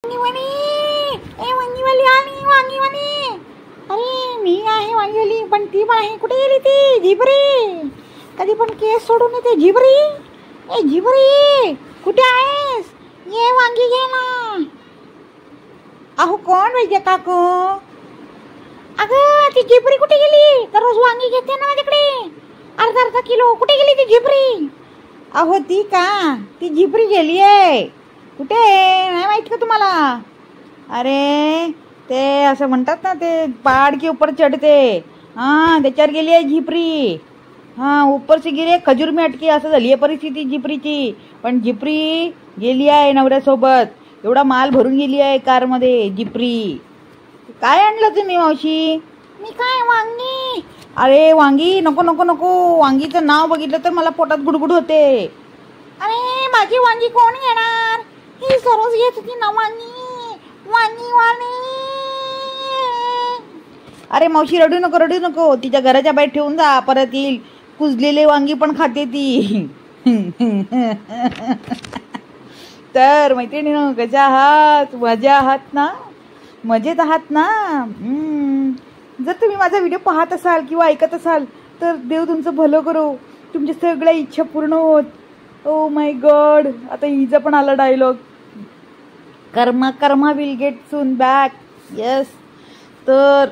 वांगीवाली, ए वांगीवाली आली वांगीवाली. अरे मी आहे वांगीवाली, पण ती पण आहे. कुठे गेली ती झिबरी? कधी पण केस सोडून येते झिबरी. ए झिबरी कुठे आहेस? ये वांगी घ्यायला. अहो कोण पाहिजे काकू? अगं ती झिबरी कुठे गेली? दररोज वांगी घेते ना माझ्याकडे अर्धा अर्धा किलो. कुठे गेली ती झिबरी? अहो ती का, ती झिबरी गेली आहे. कुठे नाही माहित का तुम्हाला? अरे ते असं म्हणतात ना, ते पहाड़ के ऊपर चढ़ते, हाँ त्याच्यावर गेली आहे झिपरी. हाँ ऊपर से गिरे खजूर में अटके, असं झाली आहे परिस्थिती झिपरीची. पण झिपरी गेली आहे नवऱ्यासोबत. एवढा माल भरून गेली आहे कारमध्ये झिपरी. काय आणलं तुम्ही मावशी? मी काय वांगी. अरे वांगी नको नको नको. वांगीचं नाव बघितलं तर मला पोटात गुडगुड होते. अरे माझी वांगी कोण घेणार? ही सर्वच घेत होती ना वांगी. वांगी वाली. अरे मावशी रडू नको रडू नको. तिच्या घराच्या बाहेर ठेवून जा, परत येईल. कुजलेले वांगी पण खाते ती. तर मैत्रिणींनो, कशा आहात? मजा आहात ना? मजेत आहात ना? जर तुम्ही माझा व्हिडिओ पाहत असाल किंवा ऐकत असाल तर देव तुमचं भलं करो, तुमच्या सगळ्या इच्छा पूर्ण होत. ओ माय गॉड, आता हिचा पण आला dialogue, karma karma will get soon back. Yes. तर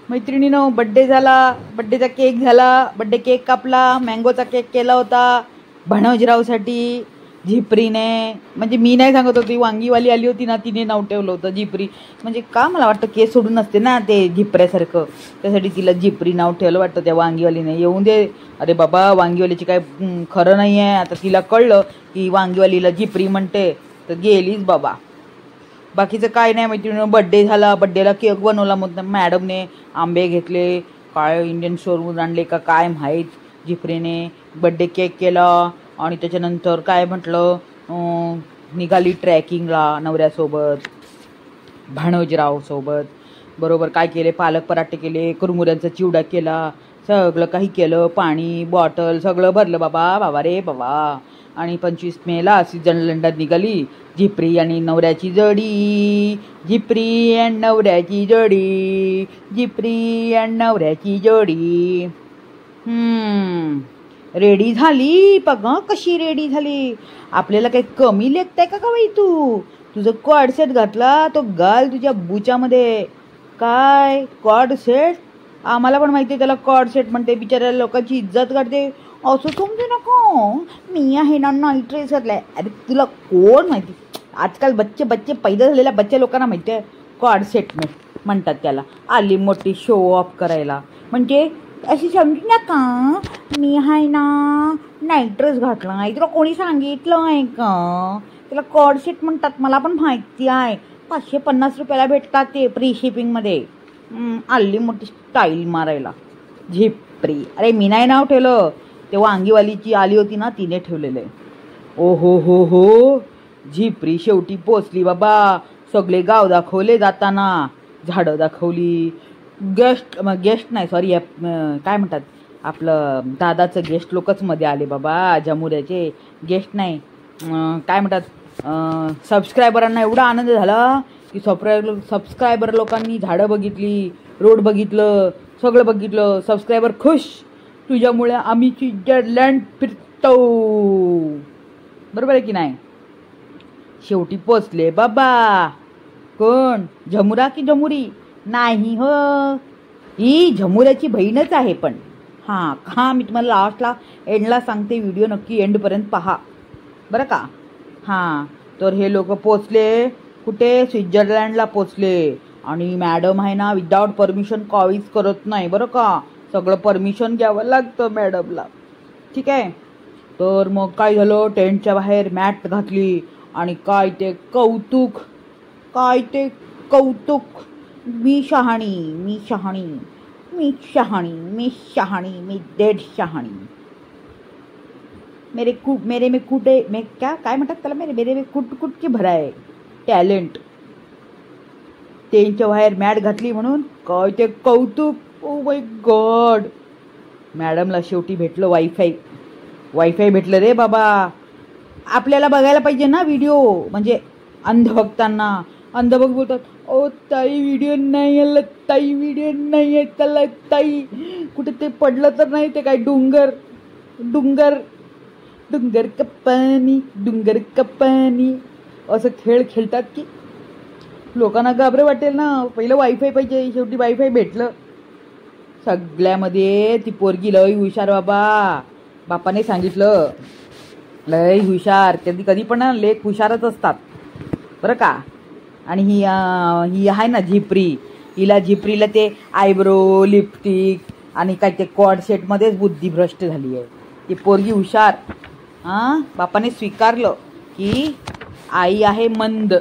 मैत्रिणीनो, बड्डे झाला, बड्डेचा केक झाला, बड्डे केक कापला, मँगोचा केक केला होता भाणोजीरावसाठी झिपरीने. म्हणजे मी नाही सांगत होती, वांगीवाली आली होती ना, तिने नाव ठेवलं होतं झिपरी. म्हणजे का मला वाटतं केस सोडून असते ना ते झिपऱ्यासारखं, त्यासाठी तिला झिपरी नाव ठेवलं वाटतं त्या वांगीवालीने. येऊन दे. अरे बाबा, वांगीवालीची काय खरं नाही आहे. आता तिला कळलं की वांगीवालीला झिपरी म्हणते तर गेलीच बाबा. बाकीचं काय नाही मैत्रिणी. बड्डे झाला, बड्डेला केक बनवला मग मॅडमने. आंबे घेतले, काय इंडियन स्टोअरमधून आणले का काय माहीत. झिपरीने बड्डे केक केला आणि त्याच्यानंतर काय म्हटलं, निघाली ट्रॅकिंगला नवऱ्यासोबत, भाणोजीरावसोबत. बरोबर काय केले, पालक पराठे केले, कुरमुऱ्यांचा चिवडा केला, सगळं काही केलं. पाणी बॉटल सगळं भरलं बाबा. बाबा रे बाबा. आणि 25 मेला स्वित्झर्लंडात निघाली झिपरी आणि नवऱ्याची जोडी. झिपरी आणि नवऱ्याची जोडी, झिपरी आणि नवऱ्याची जोडी. रेडी झाली. बघा कशी रेडी झाली. आपल्याला काही कमी लेखताय का बाई तू? तुझं कॉर्ड सेट घातला तो गाल तुझ्या बुचामध्ये. काय कॉर्ड सेट? आम्हाला पण माहिती आहे त्याला कॉर्ड सेट म्हणते. बिचाऱ्या लोकांची इज्जत काढते. असं समजू नको. मी आहे ना नाईट ड्रेस घातलाय. अरे तुला कोण माहिती? आजकाल बच्चे पैदा झालेल्या बच्च्या लोकांना माहिती आहे कॉर्ड सेट म्हणतात त्याला. आली मोठी शो ऑफ करायला. म्हणजे अशी समजू नका, मी आहे ना नाईट ड्रेस घातला आहे. तुला कोणी सांगितलं आहे का? त्याला कॉर्ड सेट म्हणतात. मला पण माहिती आहे. 550 रुपयाला भेटतात ते प्री शिपिंगमध्ये. आली मोठी स्टाईल मारायला झिपरी. अरे मी नाही नाव ठेवलं, ते वांगीवालीची आली होती ना तिने ठेवलेलं आहे. ओ हो हो हो. झिपरी शेवटी पोचली बाबा. सगळे गाव दाखवले जाताना, झाडं दाखवली. गेस्ट नाही सॉरी, काय म्हणतात आपलं दादाचं गेस्ट लोकच मध्ये आले बाबा. जमुऱ्याचे गेस्ट नाही, काय म्हणतात सबस्क्रायबरांना एवढा आनंद झाला की सबस्क्रायबर लोकांनी झाडं बघितली, रोड बघितलं, सगळं बघितलं. सबस्क्रायबर खुश, तुझ्यामुळे आम्ही स्वित्झर्लंड फिरतो. बरोबर आहे की नाही? शेवटी पोचले बाबा. कोण? झमुरा की जमुरी? नाही हो, ही झमुऱ्याची बहीणच आहे. पण हां मी तुम्हाला लास्टला एंडला सांगते. व्हिडिओ नक्की एंडपर्यंत पहा बरं का. हां तर हे लोक पोचले कुठे? स्वित्झर्लंडला पोचले. आणि मॅडम आहे ना विदाउट परमिशन काहीच करत नाही बरं का. सगळं परमिशन घ्यावं लागतं मॅडमला. ठीक आहे. तर मग काय झालं, टेंटच्या बाहेर मॅट घातली आणि काय ते कौतुक, काय ते कौतुक. मी शहाणी, मी शहाणी, मी शहाणी, मी शहाणी, मी डेड शहाणी. मेरे में कुटे में काय म्हणतात त्याला, मेरे में कुट के भरा आहे टॅलेंट. टेंटच्या बाहेर मॅट घातली म्हणून काय ते कौतुक. Oh my God. मॅडमला शेवटी भेटलं वायफाय भेटलं रे बाबा. आपल्याला बघायला पाहिजे ना व्हिडिओ, म्हणजे अंधभक्तांना. अंधभक्त बोलतात, ओ ताई व्हिडिओ नाही आला, ताई व्हिडिओ नाही आहे त्याला, ताई कुठे ते पडलं तर नाही, ते काय डोंगर डोंगर डोंगर कपानी डोंगर कपानी असं खेळ खेळतात की लोकांना घाबरे वाटेल ना. पहिलं वायफाय पाहिजे, शेवटी वायफाय भेटलं. सगळ्यामध्ये ती पोरगी लई हुशार बाबा, बापाने सांगितलं लई हुशार. कधी कधी पण लेख हुशारच असतात बरं का. आणि ही आहे ना झिपरी, झिपरीला ते आयब्रो लिपस्टिक आणि काय ते कॉर्ड सेटमध्येच बुद्धिभ्रष्ट झाली आहे. ती पोरगी हुशार. बापाने स्वीकारलं की आई आहे मंद,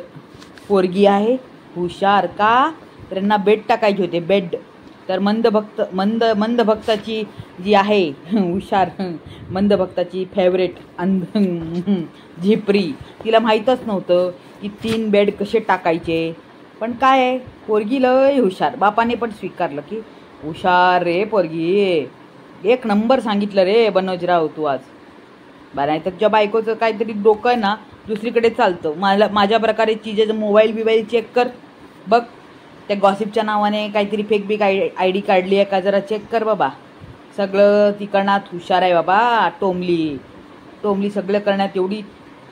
पोरगी आहे हुशार. का तर यांना बेड टाकायचे होते, बेड. तर मंद भक्ताची जी आहे हुशार, मंद भक्ताची फेवरेट झिपरी, तिला माहीतच नव्हतं की 3 बेड कसे टाकायचे. पण काय आहे, पोरगी लय हुशार. बापाने पण स्वीकारलं की हुशार रे पोरगी, 1 नंबर सांगितलं रे बनोजराव तू आज. नाही तर तुझ्या बायकोचं काहीतरी डोकं आहे ना दुसरीकडे चालतं. माझ्या प्रकारे चीजेचं मोबाईल चेक कर बघ. त्या गॉसिपच्या नावाने काहीतरी फेक आयडी काढली आहे का जरा चेक कर बाबा. सगळं ती करण्यात हुशार आहे बाबा. टोमली सगळं करण्यात एवढी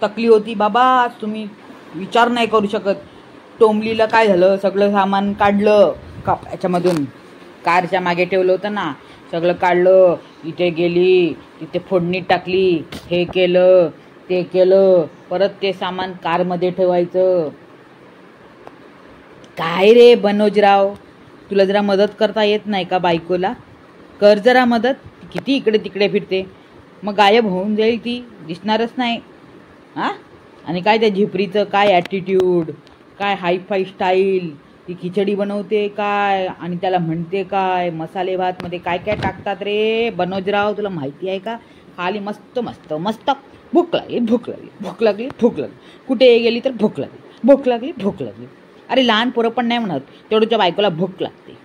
तकली होती बाबा, तुम्ही विचार नाही करू शकत. टोमलीला काय झालं, सगळं सामान काढलं याच्यामधून, कारच्या मागे ठेवलं होतं ना, सगळं काढलं. इथे गेली, तिथे फोडणी टाकली, हे केलं ते केलं, परत ते सामान कारमध्ये ठेवायचं. काय रे बनोजराव, तुला जरा मदत करता येत नाही का बायकोला? कर जरा मदत. किती इकडे तिकडे फिरते, मग गायब होऊन जाईल ती, दिसणारच नाही. आणि काय त्या झिपरीचं काय ॲटिट्यूड, काय हायफाय स्टाईल, ती खिचडी बनवते काय आणि त्याला म्हणते काय. मसाले भातमध्ये काय काय टाकतात रे बनोजराव, तुला माहिती आहे का? खाली मस्त मस्त मस्त भूक लागली. कुठे गेली तर भूक लागली. अरे लहान पोरं पण नाही म्हणत, तेवढ्याच्या बायकोला भूक लागते.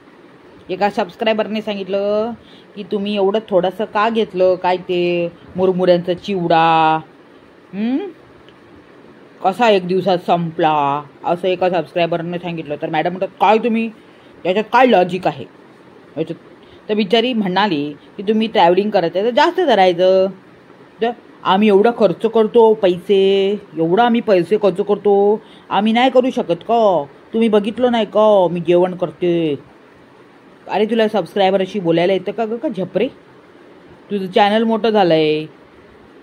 एका सबस्क्रायबरने सांगितलं की तुम्ही एवढं थोडंसं का घेतलं, काय ते मुरमुऱ्यांचा चिवडा कसा 1 दिवसात संपला, असं एका सबस्क्रायबरने सांगितलं. तर मॅडम म्हणतात काय तुम्ही, याच्यात काय लॉजिक आहे याच्यात? तर बिचारी म्हणाली की तुम्ही ट्रॅव्हलिंग करत आहे तर जास्त धरायचं. तर आम्ही एवढा खर्च करतो, एवढा आम्ही पैसे खर्च करतो, आम्ही नाही करू शकत का? तुम्ही बघितलं नाही का मी जेवण करते? अरे तुला सबस्क्रायबरशी बोलायला येतं का का झपरे? तुझं चॅनल मोठं झालं आहे,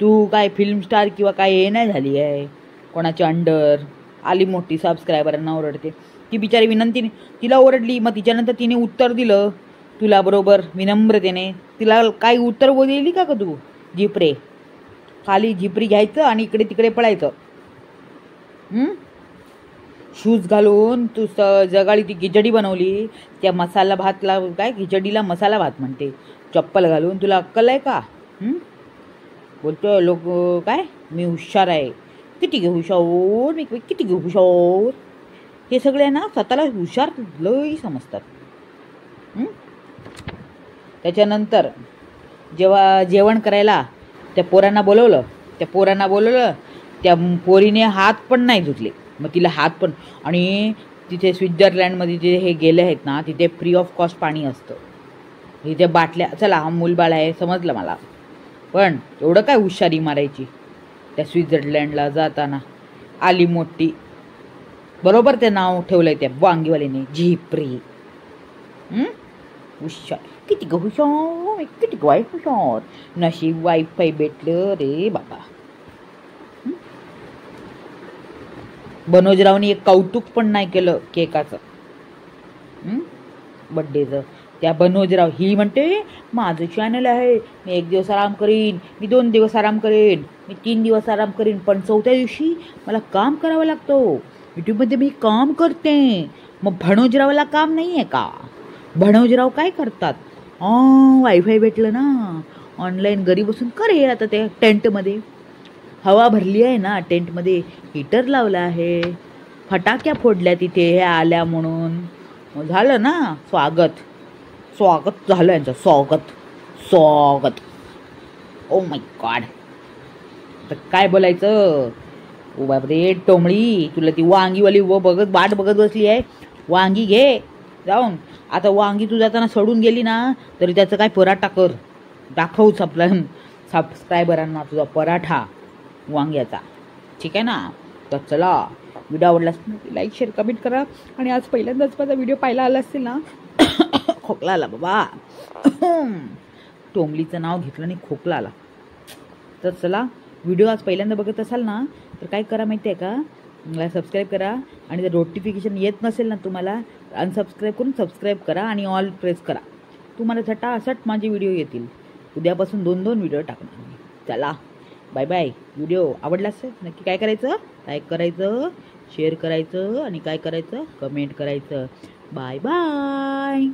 तू काय फिल्म स्टार किंवा काय हे नाही झाली आहे कोणाच्या अंडर. आली मोठी सबस्क्रायबरांना ओरडते. ती बिचारी विनंतीने तिला ओरडली, मग तिच्यानंतर तिने उत्तर दिलं तुला बरोबर विनम्रतेने. तिला काही उत्तर बोलली का तू झिपरे? खाली झिपरी घ्यायचं आणि इकडे तिकडे पळायचं. शूज घालून तू जगाळी ती खिचडी बनवली, त्या मसाला भातला काय खिचडीला मसाला भात म्हणते, चप्पल घालून. तुला अक्कल आहे का? बोलतो लोक काय मी हुशार आहे, किती हुशार. हे सगळे ना स्वतःला हुशार लई समजतात. त्याच्यानंतर जेव्हा जेवण करायला त्या पोरांना बोलवलं, त्या पोरीने हात पण नाही धुतले. मग तिला हात पण, आणि तिथे स्वित्झर्लंडमध्ये जे हे गेले आहेत ना, तिथे फ्री ऑफ कॉस्ट पाणी असतं. तिथे बाटल्या, चला हा मूलबाळ आहे समजलं मला, पण एवढं काय हुशारी मारायची. त्या स्वित्झर्लंडला जाताना आली मोठी, बरोबर ते नाव ठेवलंय त्या वांगीवालीने, झिपरी. हुशार, किती हुशार. नशीब वायफाय भेटलं रे बाबा. बनोजरावने एक कौतुक पण नाही केलं केकाचं, बड्डेचं. त्या बनोजराव ही म्हणते माझं चॅनल आहे, मी 1 दिवस आराम करीन, मी 2 दिवस आराम करेन, मी 3 दिवस आराम करीन, पण 4थ्या दिवशी मला काम करावं लागतं. यूट्यूबमध्ये मी काम करते. मग बनोजरावला काम नाही आहे का? बनोजराव काय करतात? वायफाय भेटलं ना, ऑनलाईन घरी बसून करे. आता त्या टेंटमध्ये हवा भरली आहे ना, टेंटमध्ये हीटर लावला आहे, फटाक्या फोडल्या तिथे हे आल्या म्हणून. झालं ना स्वागत झालं यांचं, स्वागत. Oh my God. तर काय बोलायचं, ओ बापरे टोमळी, तुला ती वांगीवाली वाट बघत बसली आहे. वांगी घे जाऊन. आता वांगी तू जाताना सोडून गेली ना तरी त्याचं काय पराठा कर, दाखवूच आपल्या सबस्क्रायबरांना तुझा पराठा वांग्याचा. ठीक आहे ना. तर चला, व्हिडिओ आवडला असेल लाईक शेअर कमेंट करा. आणि आज पहिल्यांदाच माझा व्हिडिओ पाहायला आला असेल ना, खोकला आला बाबा, टोमलीचं नाव घेतलं आणि खोकला आला. तर चला, व्हिडिओ आज पहिल्यांदा बघत असाल ना तर काय करा माहिती आहे का, मला सबस्क्राईब करा. आणि जर नोटिफिकेशन येत नसेल ना तुम्हाला, अनसबस्क्राईब करून सबस्क्राईब करा आणि ऑल प्रेस करा. तुम्हाला झटासट माझे व्हिडिओ येतील. उद्यापासून 2-2 व्हिडिओ टाकणार मी. चला बाय बाय. व्हिडिओ आवडला असेल नक्की काय करायचं, लाईक करायचं, शेअर करायचं आणि काय करायचं, कमेंट करायचं. Bye bye.